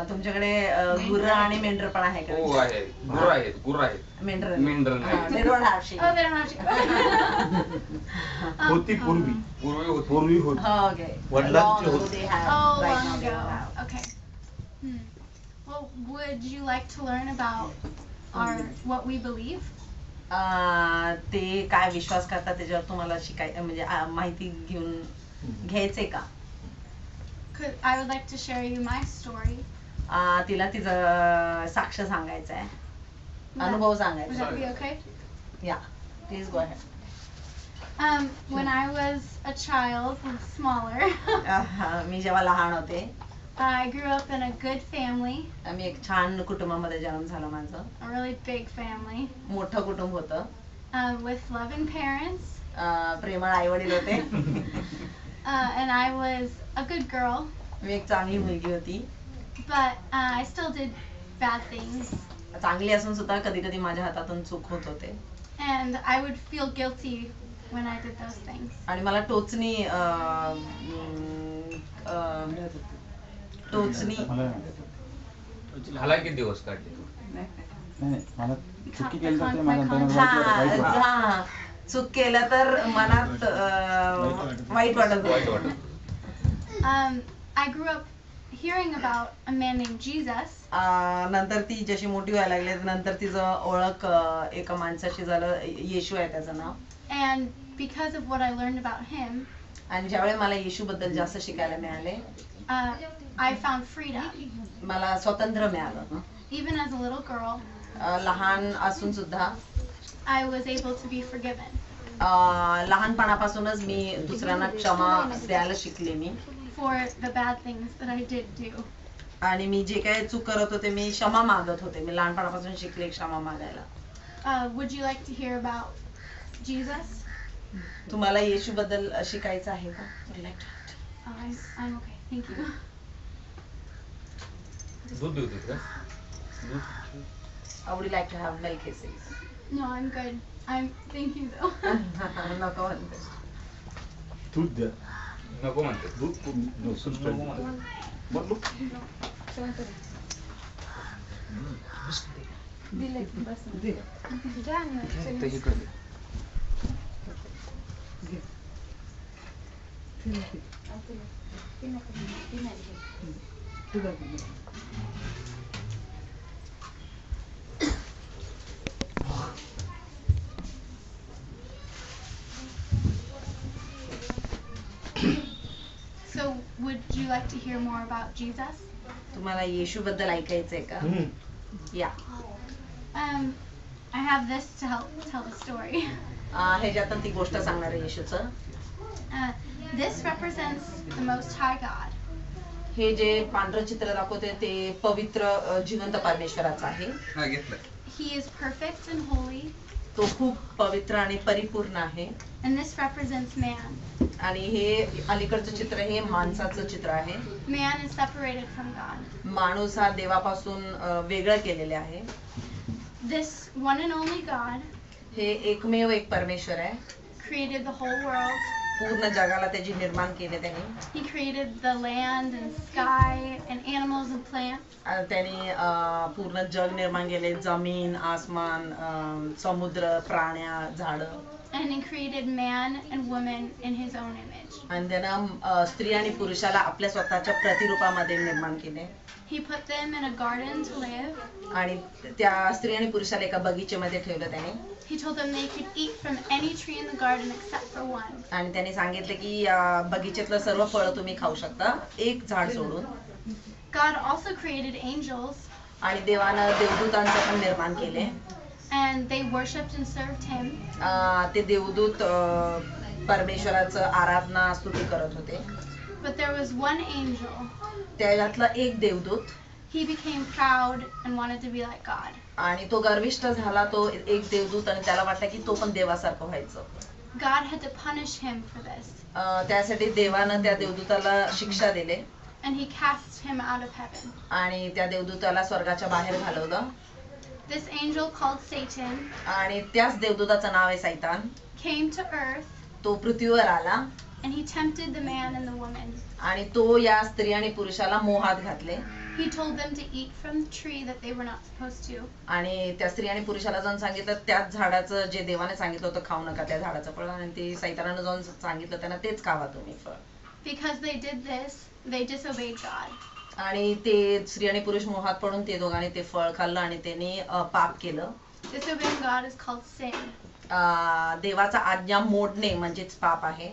तुमच्याकडे गुर्र आणि मेंढर पण आहे का? हो आहे, गुर्र आहेत. मेंढर नाही. होती पूर्वी होती. Okay. वडिलांची Long ago होती. they have, Oh, right long now they ago. don't have. Okay. Well, would you like to learn about what we believe? ते काय विश्वास करतात त्याच्यावर तुम्हाला म्हणजे माहिती घेऊन घ्यायचंय का? I would like to share you my story. तिला तिचं साक्ष सांगायचं आहे, अनुभव Would सांगायचा that be okay? या please go ahead. When I was a child, smaller, मी जेव्हा लहान होते I grew up in a good family, मी एक छान कुटुंबामध्ये जन्म झाला माझं. a really big family, मोठं कुटुंब होतं, with loving parents, प्रेमळ आई वडील होते. and I was a good girl, मी एक चांगली मुलगी होती. but I still did bad things, चांगली असून सुद्धा कधी कधी माझ्या हातातून चूक होत होते and I would feel guilty when I did those things. आणि मला टोचणी ह्याला किती दिवस काढले तू? नाही मला चुकी केली तर ते मला वाईट वाटतं. हा चूक केलं तर मनात वाईट वाटत वाईट होतं. वाटत. I grew up hearing about a man named Jesus, नंतर ती जशी मोठी व्हायला लागली नंतर तिचं ओळख एका माणसाशी झालं, येशू आहे त्याचं नाव. and because of what I learned about him, आणि ज्यावेळी मला येशू बद्दल जास्त शिकायला मिळाले, I found freedom. मला स्वातंत्र्य मिळालं. Even as a little girl, लहान असून सुद्धा I was able to be forgiven लहानपणापासूनच मी दुसऱ्यांना क्षमा द्यायला शिकले मी. for the bad things that I did do. आणि मी जे काही चूक करत होते मी क्षमा मागत होते. मी लहानपणापासून शिकले क्षमा मागायला. Would you like to hear about Jesus? तुम्हाला येशू बद्दल शिकायचं आहे का? I'm okay. Thank you. दूध देऊ का? I would like to have milk, he says. No, I'm good. Thank you though. नको म्हणते. दूध द्या. नको म्हणते. दूध नको म्हणते. बोल. ते इकडे. So, would you like to hear more about Jesus? तुम्हाला येशू बद्दल ऐकायचंय का? या. I have this to help tell the story. ह्याच्यातून ती गोष्ट सांगणार आहे येशूचं. This represents the Most High God. हे जे पांढरं चित्र दाखवते ते पवित्र जिवंत परमेश्वराचं आहे. हा घेतलं. He is perfect and holy. तो खूप पवित्र आणि परिपूर्ण आहे. And this represents man. आणि हे अलीकडचं चित्र हे माणसाचं चित्र आहे. Man is separated from God. माणूस हा देवापासून वेगळं केलेले आहे. This one and only God हे एकमेव एक परमेश्वर आहे. created the whole world. पूर्ण जगाला त्याची निर्माण केले त्याने. He created the land and sky and animals and plants. त्याने पूर्ण जग निर्माण केले, जमीन, आसमान, समुद्र, प्राण्या, झाडं. And he created man and woman in his own image. आणि त्यानं स्त्री आणि पुरुषाला आपल्या स्वतःच्या प्रतिरूपामध्ये निर्माण केले. He put them in a garden to live. आणि त्या स्त्री आणि पुरुषाला एका बगीचेमध्ये ठेवलं त्याने. He told them they could eat from any tree in the garden except for one. आणि त्याने सांगितलं की बगीचेतलं सर्व फळं तुम्ही खाऊ शकता, एक झाड सोडून. God also created angels. आणि देवानं देवदूतांचं पण निर्माण केले. And they worshipped and served him. ते देवदूत परमेश्वराचं आराधना स्तुती करत होते. But there was one angel. त्यातला एक देवदूत He became proud and wanted to be like God. आणि तो गर्विष्ठ झाला, तो एक देवदूत, आणि त्याला वाटलं की तो पण देवासारखं व्हायचं. God had to punish him for this. त्यासाठी देवानं त्या देवदूताला शिक्षा दिली. And he cast him out of heaven. आणि त्या देवदूताला स्वर्गाच्या बाहेर घालवलं. This angel called Satan आणि त्याच देवदूताचं नाव आहे सैतान. came to earth तो पृथ्वीवर आला. and he tempted the man and the woman. आणि तो या स्त्री आणि पुरुषाला मोहात घातले. He told them to eat from the tree that they were not supposed to. आणि त्या स्त्री आणि पुरुषाला जाऊन सांगितलं त्याच झाडाचं जे देवाने सांगितलं होतं खाऊ नका त्या झाडाचं फळ, आणि ते सैतानानं जाऊन सांगितलं त्यांना तेच खावा तुम्ही फळ. Because they did this, they disobeyed God. आणि ते स्त्री आणि पुरुष मोहात पडून ते दोघांनी ते फळ खाल्लं आणि त्यांनी पाप केलं. Disobeying God is called sin. देवाचा आज्ञा मोडणे म्हणजेच पाप आहे.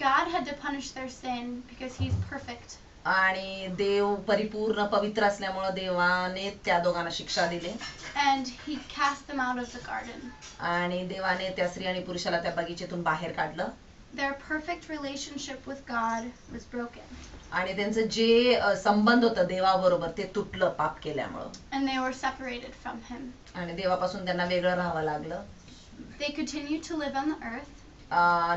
God had to punish their sin because He's perfect. आणि देव परिपूर्ण पवित्र असल्यामुळे देवाने त्या दोघांना शिक्षा दिली. And He cast them out of the garden. आणि देवाने त्या स्त्री आणि पुरुषाला त्या बगीचेतून बाहेर काढलं. Their perfect relationship with God was broken. आणि त्यांचं जे संबंध होतं देवाबरोबर ते तुटलं पाप केल्यामुळं. And they were separated from Him. आणि देवापासून त्यांना वेगळं राहावं लागलं. They continued to live on the earth.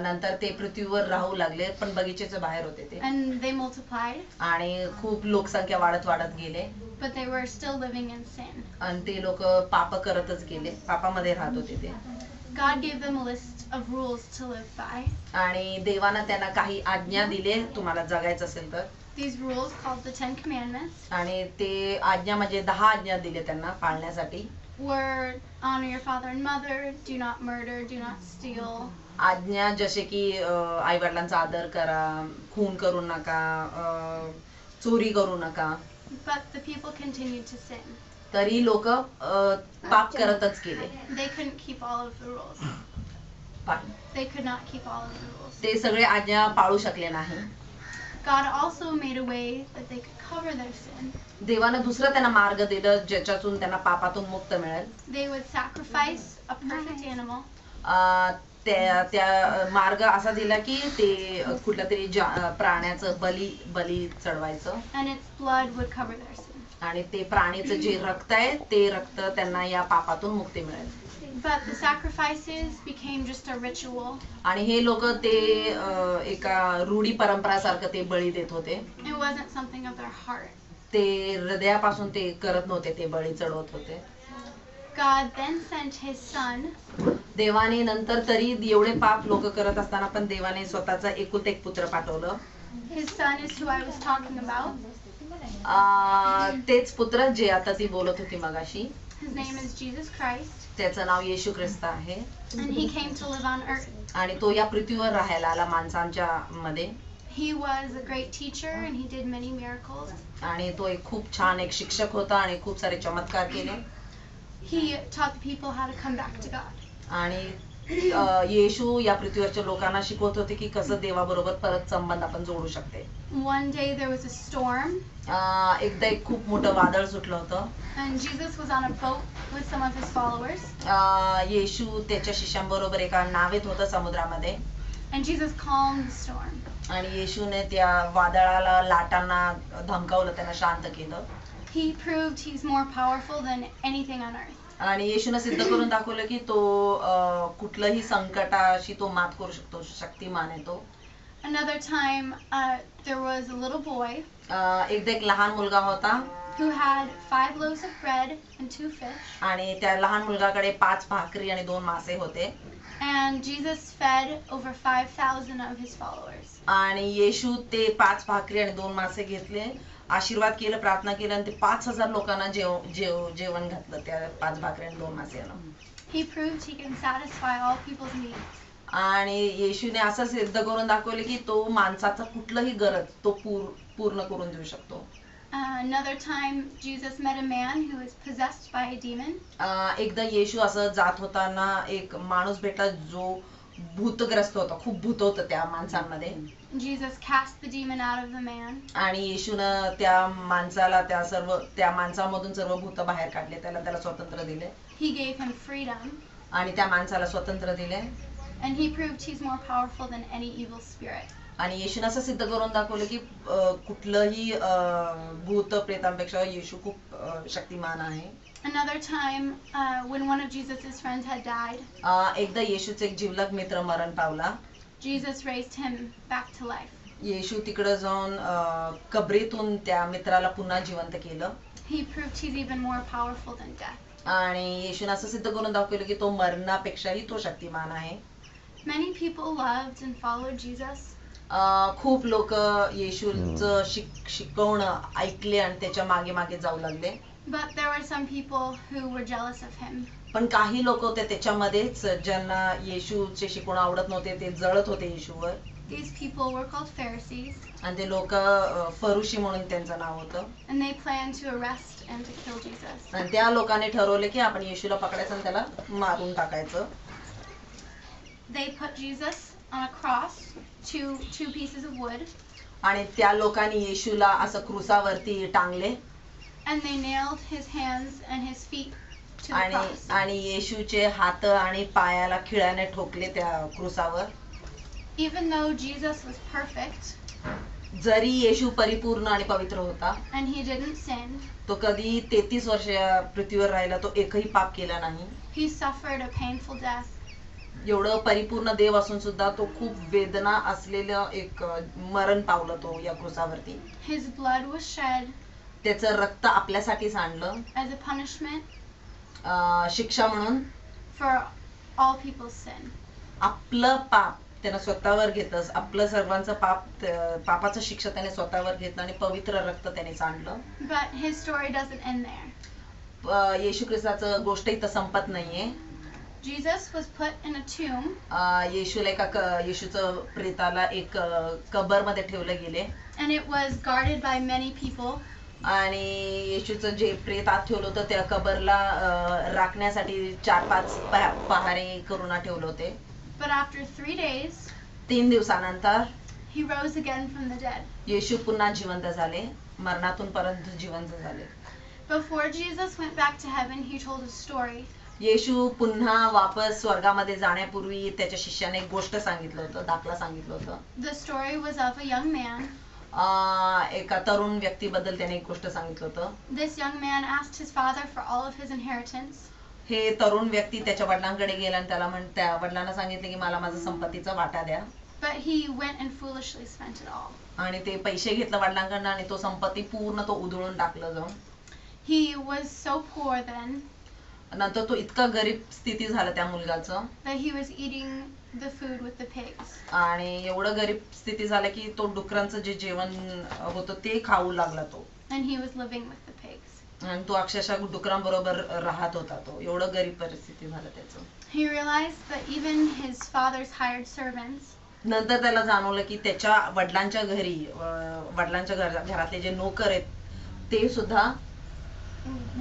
नंतर ते पृथ्वीवर राहू लागले पण बगीचेच्या बाहेर होते ते. And they multiplied. आणि खूप लोकसंख्या वाढत वाढत गेले. But they were still living in sin. आणि ते लोक पाप करतच गेले, पापामध्ये राहत होते ते. God gave them a list of rules to live by. आणि देवानं त्यांना काही आज्ञा दिले तुम्हाला जगायचं असेल तर. These rules, called the 10 Commandments, आणि ते आज्ञा म्हणजे 10 आज्ञा दिले त्यांना पाळण्यासाठी. were honor your father and mother, do not murder, do not steal. आज्ञा जसे की आई वडिलांचा आदर करा, खून करू नका, चोरी करू नका. But the people continued to sin. तरी लोक पाप करतच गेले. They couldn't keep all of the rules. They could not keep all of the rules. ते सगळे आज्ञा पाळू शकले नाही. God also made a way that they could cover their sin. देवानं दुसरं त्यांना मार्ग दिलं ज्याच्यातून त्यांना पापातून मुक्त मिळेल. They would sacrifice a perfect animal. त्या मार्ग असा दिला की ते कुठल्या तरी प्राण्याचं बली चढवायचं. And its blood would cover their sin. आणि ते प्राणीचं जे रक्त आहे ते रक्त त्यांना या पापातून मुक्ती मिळेल. But the sacrifices became just a ritual. आणि हे लोक ते एका रूढी परंपरासारखं ते बळी देत होते. It wasn't something of their heart. ते हृदयापासून ते करत नव्हते, ते बळी चढवत होते. God then sent His Son. देवाने नंतर तरी एवढे पाप लोक करत असताना पण देवाने स्वतःचा एकुलता एक पुत्र पाठवलं. His Son is who I was talking about. तेच पुत्र जे आता ती बोलत होती मगाशी. His name is Jesus Christ. त्याचं नाव येशू ख्रिस्त आहे. And He came to live on earth. आणि तो या पृथ्वीवर राहायला आला माणसांच्या मध्ये. He was a great teacher and He did many miracles. आणि तो एक खूप छान एक शिक्षक होता आणि खूप सारे चमत्कार केले. He taught the people how to come back to God. आणि येशू या पृथ्वीवरच्या लोकांना शिकवत होते की कसं देवाबरोबर परत संबंध आपण जोडू शकते. One day there was a storm. एकदा एक खूप मोठं वादळ सुटलं होतं. And Jesus was on a boat with some of His followers. येशू त्याच्या शिष्यांबरोबर एका नावेत होता समुद्रामध्ये. And Jesus calmed the storm. आणि येशूने त्या वादळाला लाटांना धमकावलं, त्यांना शांत केलं. He proved He's more powerful than anything on earth. आणि येशूने सिद्ध करून दाखवलं की तो कुठलंही संकटाशी तो मात करू शकतो, शक्तिमान आहे तो. Another time, there was a little boy एकदा एक लहान मुलगा होता. who had 5 loaves of bread and 2 fish. आणि त्या लहान मुलगाकडे 5 भाकरी आणि 2 मासे होते. And Jesus fed over 5,000 of His followers. आणि येशू ते 5 भाकरी आणि 2 मासे घेतले, आशीर्वाद केलं, प्रार्थना केलं आणि ते 5,000 लोकांना जेवण घातलं त्या 5 भाकरी आणि 2 मास्यानं. He proved He can satisfy all people's needs. आणि येशूने असं सिद्ध करून दाखवले की तो माणसाचा कुठलंही गरज तो पूर्ण करून देऊ शकतो. Another time, Jesus met a man who was possessed by a demon. एकदा येशू असं जात होताना एक माणूस भेटला जो भूतग्रस्त होता, खूप भूत होतं त्या माणसांमध्ये. Jesus cast the demon out of the man. आणि येशूनं त्या माणसाला त्या माणसामधून सर्व भूत बाहेर काढले, त्याला स्वतंत्र दिले. He gave him freedom. आणि त्या माणसाला स्वतंत्र दिले. And He proved He's more powerful than any evil spirit. आणि येशूने असं सिद्ध करून दाखवलं की कुठलंही भूत प्रेतांपेक्षा येशू खूप शक्तिमान आहे. Another time, when one of Jesus's friends had died, एकदा येशूचे एक जिवलग मित्र मरण पावला. Jesus raised him back to life. येशू तिकडे जाऊन कबरीतून त्या मित्राला पुन्हा जिवंत केलं. He proved He's even more powerful than death. आणि येशूने असं सिद्ध करून दाखवलं की तो मरणापेक्षाही तो शक्तिमान आहे. Many people loved and followed Jesus. खूप लोक येशूचं शिकवणं ऐकले आणि त्याच्या मागे मागे जाऊ लागले. But there were some people who were jealous of him. पण काही लोक होते त्याच्यामध्येच ज्यांना येशूचे शिकवणं आवडत नव्हते, ते जळत होते येशूवर. These people were called Pharisees, आणि ते लोक फरुशी म्हणून त्यांचं नाव होतं. and they planned to arrest and to kill Jesus. आणि त्या लोकांनी ठरवले की आपण येशूला पकडायचं आणि त्याला मारून टाकायचं. They put Jesus on a cross, two pieces of wood, आणि त्या लोकांनी येशूला असं क्रुसावरती टांगले and they nailed his hands and his feet to the cross. आणि येशूचे हात आणि पायाला खिळ्याने ठोकले त्या क्रुसावर. Even though Jesus was perfect जरी येशू परिपूर्ण आणि पवित्र होता, and he didn't sin, तो कधी 33 वर्ष पृथ्वीवर राहिला, तो एकही पाप केला नाही. he suffered a painful death. एवढं परिपूर्ण देव असून सुद्धा तो खूप वेदना असलेलं एक मरण पावलं तो या क्रुसावरती. His blood was shed त्याचं रक्त आपल्यासाठी सांडलं as a punishment शिक्षा म्हणून. for all people's sin. आपलं पाप त्यानं स्वतःवर घेतलं, आपलं सर्वांचं पापाचं शिक्षा त्याने स्वतःवर घेतलं आणि पवित्र रक्त त्याने सांडलं. But his story doesn't end there. येशू ख्रिस्ताचं गोष्ट इथं संपत नाहीये. Jesus was put in a tomb, येशूला येशूचं प्रेताला एक कबर मध्ये ठेवलं गेले and it was guarded by many people. आणि येशूचं जे प्रेत आत ठेवलं होतं त्या कबरला राखण्यासाठी 4-5 पहारे करून ठेवले होते. But after 3 days, 3 दिवसानंतर he rose again from the dead. येशू पुन्हा जिवंत झाले, मरणातून परत जिवंत झाले. Before Jesus went back to heaven, he told a story. येशू पुन्हा वापस स्वर्गामध्ये जाण्यापूर्वी त्याच्या शिष्याने एक गोष्ट सांगितलं होतं, दाखला सांगितलं होतं. The story was of a young man. एका तरुण व्यक्तीबद्दल त्याने एक गोष्ट सांगितलं होतं. This young man asked his father for all of his inheritance. हे तरुण व्यक्ती त्याच्या वडिलांकडे गेला आणि त्या वडिलांना सांगितले की मला माझा संपत्तीचा वाटा द्या. But he went and foolishly spent it all. आणि ते पैसे घेतलं वडिलांकडनं आणि तो संपत्ती पूर्ण तो उधळून टाकलं जाऊन. He was so poor then नंतर तो इतका गरीब स्थिती झालं त्या मुलगाचं that he was eating the food with the pigs. आणि एवढं गरीब स्थिती झालं की तो डुकरांचं जे जेवण होतं ते खाऊ लागला तो. And he was living with the pigs. आणि तो अक्षरशः डुकरांबरोबर राहत होता. तो एवढं गरीब परिस्थिती झालं त्याचं. He realized that even his father's hired servants नंतर त्याला जाणवलं की त्याच्या वडिलांच्या घरी घरातले जे नोकर आहेत ते सुद्धा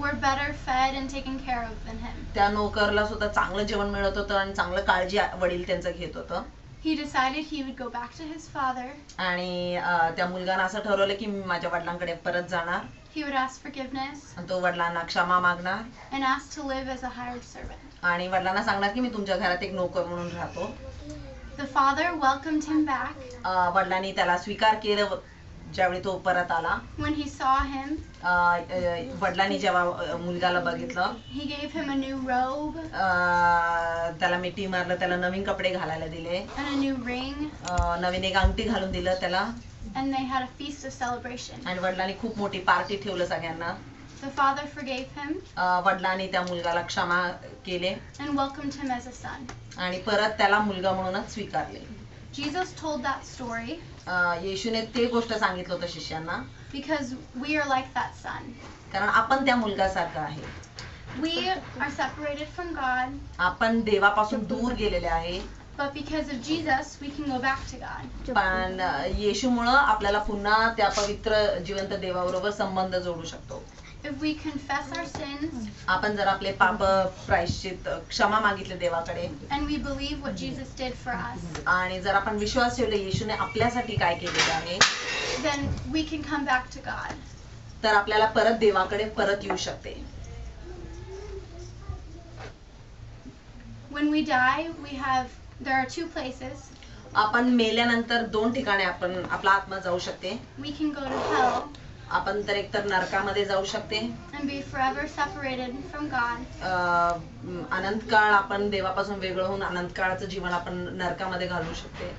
were better fed and taken care of than him. त्या नोकरला सुद्धा चांगलं जेवण मिळत होतं आणि चांगलं काळजी वडील त्यांचं घेत होतं. He decided he would go back to his father. आणि त्या मुलगानं असं ठरवलं की मी माझ्या वडिलांकडे परत जाणार. He would ask forgiveness आणि तो वडिलांना क्षमा मागणार and ask to live as a hired servant. आणि वडिलांना सांगणार की मी तुमच्या घरात एक नोकर म्हणून राहतो. The father welcomed him back. वडिलांनी त्याला स्वीकार केलं ज्यावेळी तो परत आला. When he saw him, वडिलांनी जेव्हा मुलगाला बघितलं he gave him a new robe त्याला मिठी मारलं, त्याला नवीन कपडे घालायला दिले, and a new ring, नवीन एक अंगठी घालून दिलं त्याला. and they had a feast of celebration. आणि वडिलांनी खूप मोठी पार्टी ठेवलं सगळ्यांना. The father forgave him वडिलांनी त्या मुलगाला क्षमा केले and welcomed him as a son. आणि परत त्याला मुलगा म्हणूनच स्वीकारले. Jesus told that story येशूने ते गोष्ट सांगितलं होतं शिष्यांना because we are like that son. कारण आपण त्या मुलगासारखं आहे. We are separated from God, आपण देवापासून दूर गेलेले आहे. but because of Jesus, we can go back to God. पण येशूमुळं आपल्याला पुन्हा त्या पवित्र जिवंत देवाबरोबर संबंध जोडू शकतो. If we confess our sins आपण जर आपले पाप प्रायश्चित क्षमा मागितले देवाकडे and we believe what Jesus did for us, आणि जर आपण विश्वास ठेवले येशूने आपल्यासाठी काय केलेलं आहे, then we can come back to God. तर आपल्याला परत देवाकडे परत येऊ शकते. When we die, there are 2 places. आपण मेल्यानंतर 2 ठिकाणी आपण आपला आत्मा जाऊ शकते. We can go to hell आपण तर एकतर नरकामध्ये जाऊ शकते, and be forever separated from God, अनंत काळ आपण देवापासून वेगळं होऊन अनंत काळाचं जीवन आपण नरकामध्ये घालवू शकते.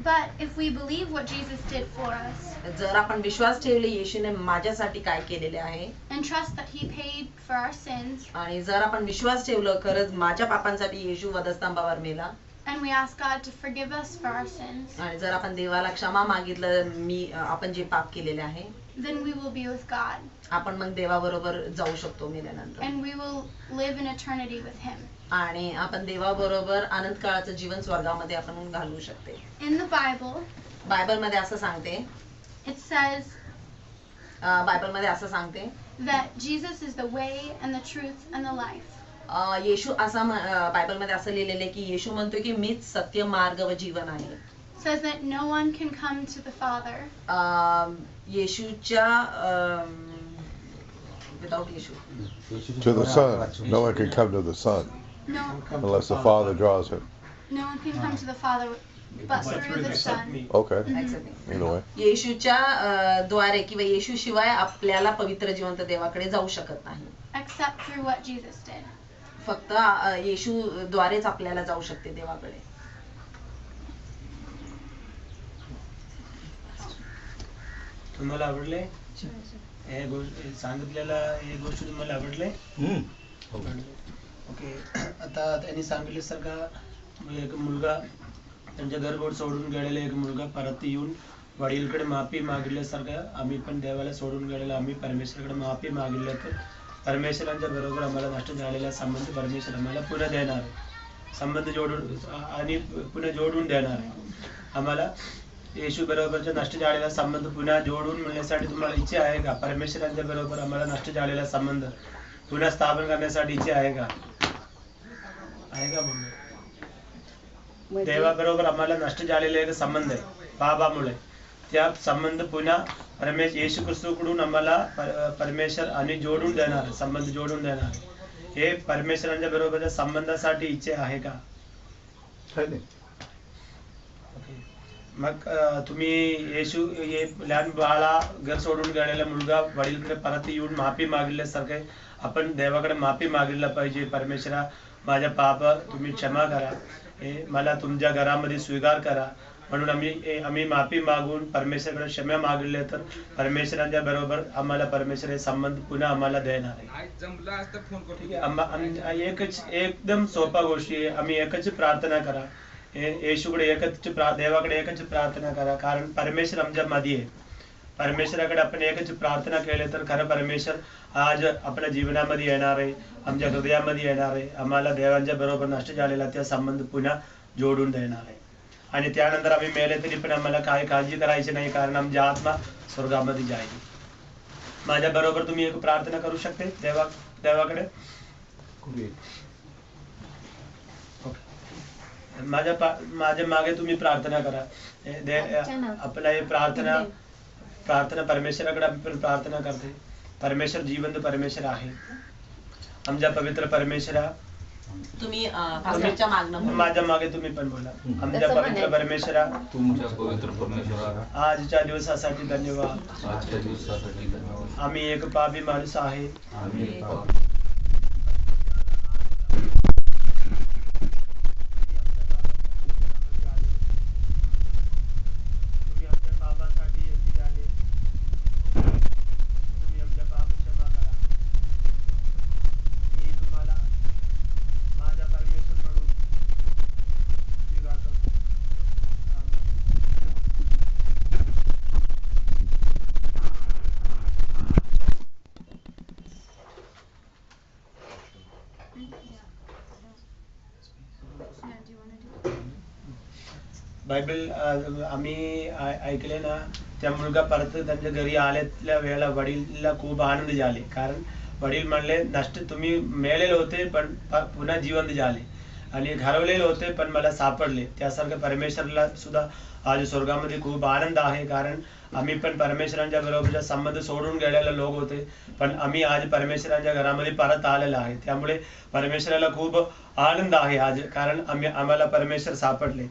but if we believe what Jesus did for us जर आपण विश्वास ठेवले येशूने माझ्यासाठी काय केलेले आहे and trust that he paid for our sins, आणि जर आपण विश्वास ठेवलं खरंच माझ्या पापांसाठी येशू वधस्तंभावर मेला, and we ask God to forgive us for our sins, आणि जर आपण देवाला क्षमा मागितलं आपण जे पाप केलेले आहे, then we will be with God आपण मग देवाबरोबर जाऊ शकतो मेल्यानंतर. and we will live in eternity with Him. आणि आपण देवाबरोबर अनंत काळाचं जीवन स्वर्गामध्ये आपण घालवू शकते. In the Bible, बायबलमध्ये असं सांगते, it says बायबलमध्ये असं सांगते that Jesus is the way and the truth and the life. येशू बायबलमध्ये असं लिहिलेलं आहे की येशू म्हणतोय की मीच सत्य, मार्ग व जीवन आहे. Says that no one can come to the Father येशूच्या without Yeshu To the Son. No one can come to the Son no unless the Father draws him. no one can come to the Father but through the Son. Okay. Exactly. Either way. येशूच्या द्वारे किंवा येशू शिवाय आपल्याला पवित्र जिवंत देवाकडे जाऊ शकत नाही. Except through what Jesus did. फक्त येशू द्वारेच आपल्याला जाऊ शकते देवाकडे. तुम्हाला आवडले सांगितलेला हे गोष्ट तुम्हाला आवडले? ओके. आता त्यांनी सांगितल्यासारखा एक मुलगा त्यांच्या घरबोट सोडून गेलेला एक मुलगा परत येऊन वडीलकडे माफी मागितल्यासारखं आम्ही पण देवाला सोडून गेलेला आम्ही परमेश्वराकडे माफी मागितलं तर परमेश्वरांच्या बरोबर आम्हाला नष्ट झालेला संबंध परमेश्वर आम्हाला पुन्हा देणार आहे. संबंध जोडून आणि पुन्हा जोडून देणार आहे. आम्हाला येशू बरोबरचा नष्ट झालेला संबंध पुन्हा जोडून मिळण्यासाठी तुम्हाला इच्छा आहे का? परमेश्वरांच्या बरोबर आम्हाला नष्ट झालेला संबंध पुन्हा स्थापन करण्यासाठी इच्छा आहे का? आहे का मग देवाबरोबर आम्हाला नष्ट झालेला एक संबंध आहे पापामुळे. त्या संबंध पुन्हा येशू ख्रिस्ताकडून आम्हाला परमेश्वर आणि जोडून देणार, संबंध जोडून देणार. हे परमेश्वरांच्या बरोबरच्या संबंधासाठी इच्छा आहे का? मग तुम्ही येशू हे लहान बाळा घर सोडून गेलेला मुलगा वडीलकडे परत येऊन माफी मागितल्यासारखे आपण देवाकडे माफी मागितलं पाहिजे. परमेश्वरा माझ्या पाप तुम्ही क्षमा करा, हे मला तुमच्या घरामध्ये स्वीकार करा म्हणून आम्ही माफी मागून परमेश्वराकडे क्षमा मागितले तर परमेश्वरांच्या बरोबर आम्हाला परमेश्वर हे संबंध पुन्हा आम्हाला देणार आहे. ठीक आहे. एकच एकदम सोपा गोष्टी आहे. आम्ही एकच प्रार्थना करा, येशूकडे एकच देवाकडे एकच प्रार्थना करा कारण परमेश्वर आमच्या मध्ये आहे. परमेश्वराकडे आपण एकच प्रार्थना केले तर खरं परमेश्वर आज आपल्या जीवनामध्ये येणार आहे, आमच्या हृदयामध्ये येणार आहे. आम्हाला देवांच्या बरोबर नष्ट झालेला त्या संबंध पुन्हा जोडून देणार आहे. आणि त्यानंतर आम्ही मेले तरी पण आम्हाला काय काळजी करायची नाही कारण आमची आत्मा स्वर्गामध्ये जाईल. माझ्या बरोबर तुम्ही एक प्रार्थना करू शकते देवाकडे. माझ्या मागे तुम्ही प्रार्थना करा. आपला हे प्रार्थना परमेश्वराकडे आपण प्रार्थना करते. परमेश्वर जिवंत परमेश्वर आहे. आमच्या पवित्र परमेश्वरा तुम्ही पास्टरच्या मागणं माझ्या मागे तुम्ही पण बोला. आमच्या पवित्र परमेश्वरा तुमच्या पवित्र परमेश्वरा आजच्या दिवसासाठी धन्यवाद. आजच्या दिवसासाठी धन्यवाद. आम्ही एक पापी माणूस आहे. आम्ही तुम्ही आमच्या पापासाठी योग्य झाले. तुम्ही आमच्या पाप क्षमा करा. मी तुम्हाला माझा परमेश्वर म्हणून स्वीकार करतो. बायबल आम्ही ऐकले ना त्या मुलगा परत त्यांच्या घरी आल्याच्या वेळेला वडीलला खूप आनंद झाले कारण वडील म्हणले नष्ट तुम्ही मेलेले होते पण पुन्हा जिवंत झाले आणि घरवलेले होते पण मला सापडले. त्यासारखं परमेश्वरला सुद्धा आज स्वर्गामध्ये खूप आनंद आहे कारण आम्ही पण परमेश्वरांच्या बरोबरचा संबंध सोडून गेलेले लोक होते पण आम्ही आज परमेश्वरांच्या घरामध्ये परत आलेलो आहे. त्यामुळे परमेश्वराला खूप आनंद आहे आज कारण आम्हाला परमेश्वर सापडले.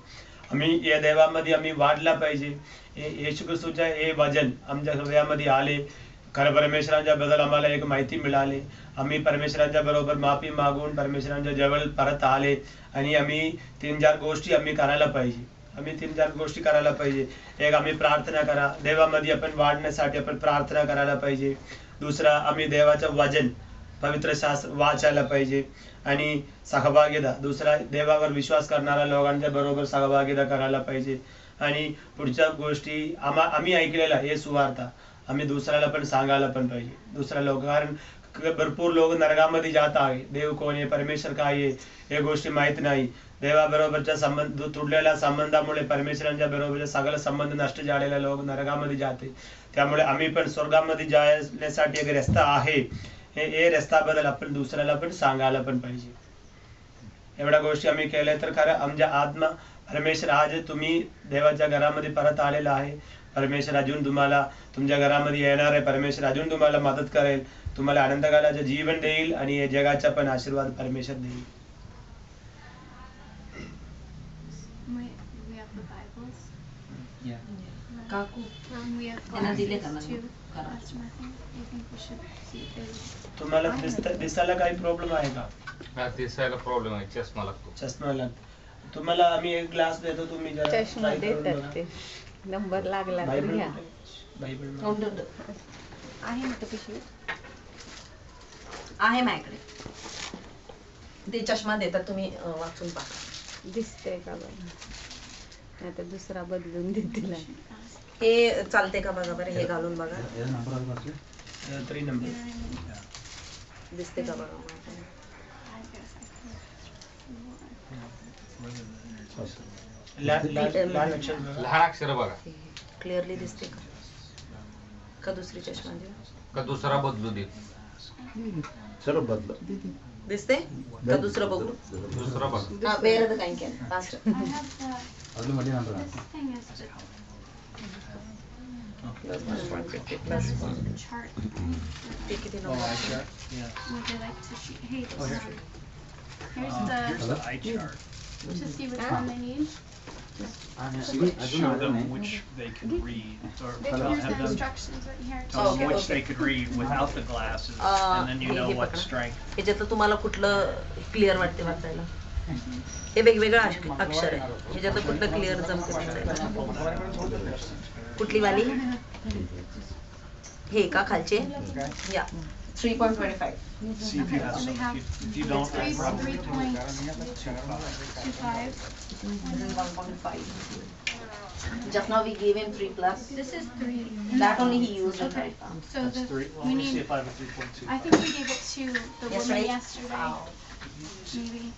आम्ही या देवामध्ये आम्ही वाढला पाहिजे. येशू ख्रिस्ताच्या हे वचन आमच्या हृदयामध्ये आले. खरं परमेश्वरांच्या बद्दल आम्हाला एक माहिती मिळाली. आम्ही परमेश्वरांच्या बरोबर माफी मागून परमेश्वरांच्या जवळ परत आले आणि आम्ही 3-4 गोष्टी आम्ही करायला पाहिजे. आम्ही 3-4 गोष्टी करायला पाहिजे. एक आम्ही प्रार्थना करा. देवामध्ये आपण वाढण्यासाठी आपण प्रार्थना करायला पाहिजे. दुसरा आम्ही देवाचं वचन पवित्र शास्त्र वाचायला पाहिजे आणि सहभागिता दुसऱ्या देवावर विश्वास करणाऱ्या लोकांच्या बरोबर सहभागिता करायला पाहिजे आणि पुढच्या गोष्टी आम्ही ऐकलेला हे सुवार्ता आम्ही दुसऱ्याला पण सांगायला पण पाहिजे दुसऱ्या लोक कारण भरपूर लोक नरकामध्ये जात आहे देव कोण आहे परमेश्वर काय आहे हे गोष्टी माहित नाही देवाबरोबरच्या संबंध तुटलेल्या संबंधामुळे परमेश्वरांच्या बरोबरचे सगळे संबंध नष्ट झालेले लोक नरकामध्ये जाते त्यामुळे आम्ही पण स्वर्गामध्ये जाण्यासाठी एक रस्ता आहे हे रस्त्याबद्दल आपण दुसऱ्याला पण सांगायला पण पाहिजे एवढ्या गोष्टी आम्ही केल्या तर खरं आमच्या आत्मा परमेश्वर आज तुम्ही देवाच्या घरामध्ये परत आलेला आहे परमेश्वर अजून तुम्हाला तुमच्या घरामध्ये येणार आहे परमेश्वर अजून तुम्हाला मदत करेल तुम्हाला आनंदकालाचं जीवन देईल आणि या जगाचा पण आशीर्वाद परमेश्वर देईल We have the Bibles. काकू We have त्यांना दिले का glasses नाही? too. करा. Pastor Matthew, do you think we should see if there's तुम्हाला दिसायला काही प्रॉब्लेम आहे का हा दिसायला प्रॉब्लेम आहे चष्मा लागतो चष्मा लागतो तुम्हाला आम्ही एक ग्लास देतो तुम्ही जरा चष्मा try करून देतात बघा. ते नंबर लागला तर बायबल घ्या बायबल आहे ना तो पिशवी आहे माझ्याकडे ते चष्मा देतात तुम्ही वाचून पहा दिसतंय का बघा नाही तर दुसरा बदलून देतील हे चालते का बघा बरं हे घालून बघा नंबर आला का? 3 नंबर दिसते का बघा मला? लहान अक्षर बघा. लहान अक्षर बघा क्लिअरली दिसते का दुसरी चष्मा देऊ का दुसरा बदलू दे सर्व बदल दिसते का दुसरं बघू दुसरा बघा हा ಬೇರೆದು ಕಾಣಿಕೆ ಫಾಸ್ಟ್ I have the अजून मध्ये नंबर this आला. thing is the plus chart. ते किती Oh, number eye chart? Yeah. Would they like to see? Hey, this Oh, here's one. your- Here's Here's the the eye chart. to see which one they need. अजून Show them नाही. which they can read, or Here's have the them instructions right here. tell them Okay, which okay. they could read without the glasses, and then you know हे what बघा. strength. ह्याच्यातलं तुम्हाला कुठलं clear वाटते वाचायला हे वेगवेगळं अक्षर आहे ह्याच्यातलं कुठलं क्लिअर जमते वाचायला कुठली वाली हे का खालचे या 3.25 See if you have So we some. have If you don't, three, probably 3.25. 1.5 just now we gave him 3 plus This is 3. that only he used in Okay. right now. So That's the, 3. Well, we let me see need. if I have a 3.2. I think we gave it to the Yes, woman right? yesterday. Maybe.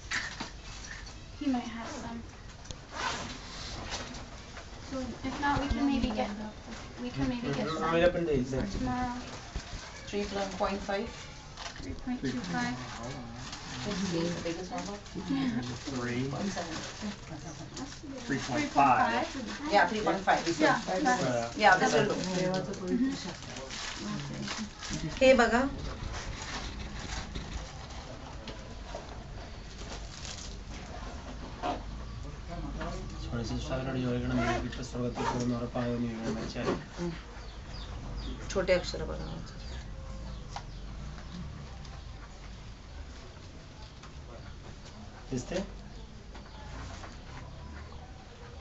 He might have some. So if not, we can maybe get some आम्हाला पण देईल for tomorrow. 3.5 3.25. the biggest one 3. 3.5. 3.5. yeah 3.5 Yeah, that's, yeah this will do हे बघा छोटे अक्षर बघा दिसते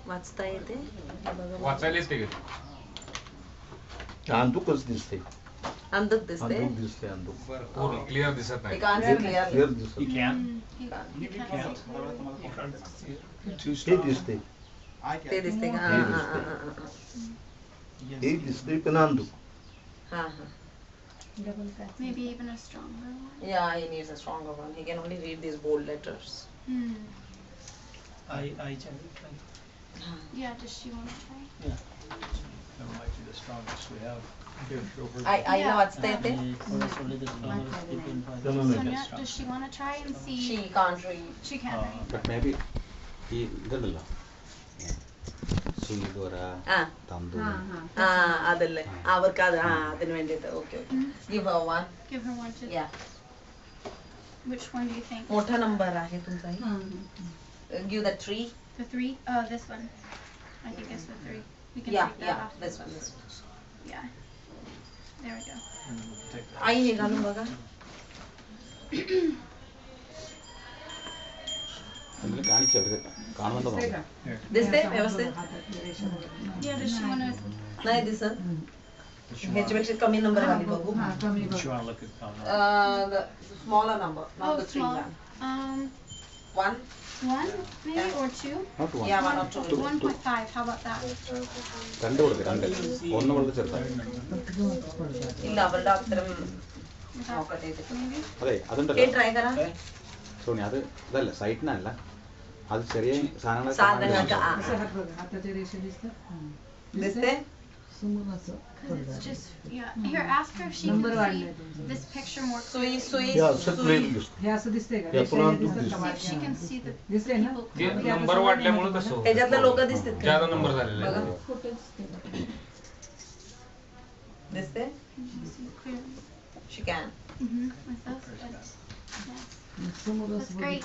वाचता येते हे बघा वाचायला येते का अंधुकच दिसते अंधक दिसते अंधुक दिसते अंधुक पूर्ण क्लिअर दिसत नाही एक आन्सर क्लिअर क्लिअर दिसत You can? he can't. हे दिसते ते दिसते का हे हा दिसते. हा हा हे दिसते पण अंधुक हा हा Maybe even a stronger one. yeah he needs a stronger one he can only read these bold letters Hmm. आईच्या Yeah, does she want to try? That might be the strongest we have. आईला Yeah. वाचता येते Sonia, does she want to try and see? she can't read She can't read. But maybe ಈ ಇದಲ್ಲ സുയി ദോര ആ തന്തു ആ അതല്ലേ അവർക്ക് അത് ആ അതിന് വേണ്ടിട്ട് okay okay give her one Give her one to. yeah Which one do you think? मोठा नंबर आहे तुमचा give the 3 The 3? This one. I think it's the 3. We can yeah take that yeah off. this one Yeah. There we go. आई हे घालून बघा അതിൽ കാണിച്ചത് കാണുന്നുണ്ടോ दिसते व्यवस्थित Yeah, does she want to? नाही दिसत ह्याच्यापेक्षा कमी नंबर वाली बघू What you wanna look at? Smaller number Oh, not the 3 small. one 1 1 maybe or 2? Not one yeah 1 or 2 1.5. How about that? രണ്ട് കൊടുക്കുക രണ്ട് ഒന്ന് വളരെ ചെറുതാണ് ഇല്ല അവളുടെ അത്തരം നോക്കട്ടെ ഇത്. Maybe. അതെ हे അതുണ്ടല്ലോ ट्राय करा സോണി അത് ഇതല്ല സൈറ്റിനല്ല അത് ചെറിയ സാധനങ്ങൾ साधनाचा दिसते Because it's just, yeah. Here, ask her if she can see this picture more सुई clearly. सुई हे असं सुई क्लिअर दिसतं या पुन्हा अंधुक See दिसतं if she can see the ते people. नंबर वाढल्यामुळे कसं होतं? ह्याच्यातले लोक दिसतात का? ज्यादा नंबर झालेले बघा. आहेत. दिसते Can she see clearly? she can With those, yes. That's great.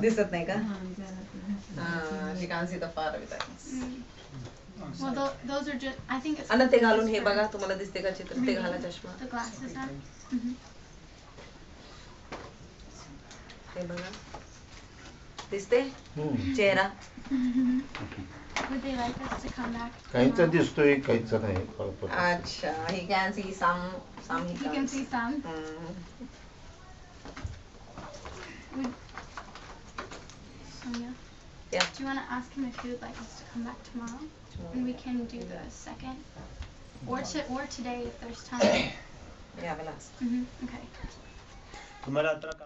दिसत नाही का she can see the far away things Well, those are just, I think it's आणि ते घालून हे बघा तुम्हाला दिसते का चित्र ते घाला चष्मा the glasses are. हे बघा दिसते हम्म. चेहरा Would they like us to come back? काहींचा tomorrow? दिसतोय काहींचा नाही कळपत. अच्छा he can see some he You can can't. see some. Would Sonia? Yeah. Do you want to ask him if he would like us to come back tomorrow? And we can do the second, or today if there's time. Yeah, I will ask. Okay. तुम्हाला आता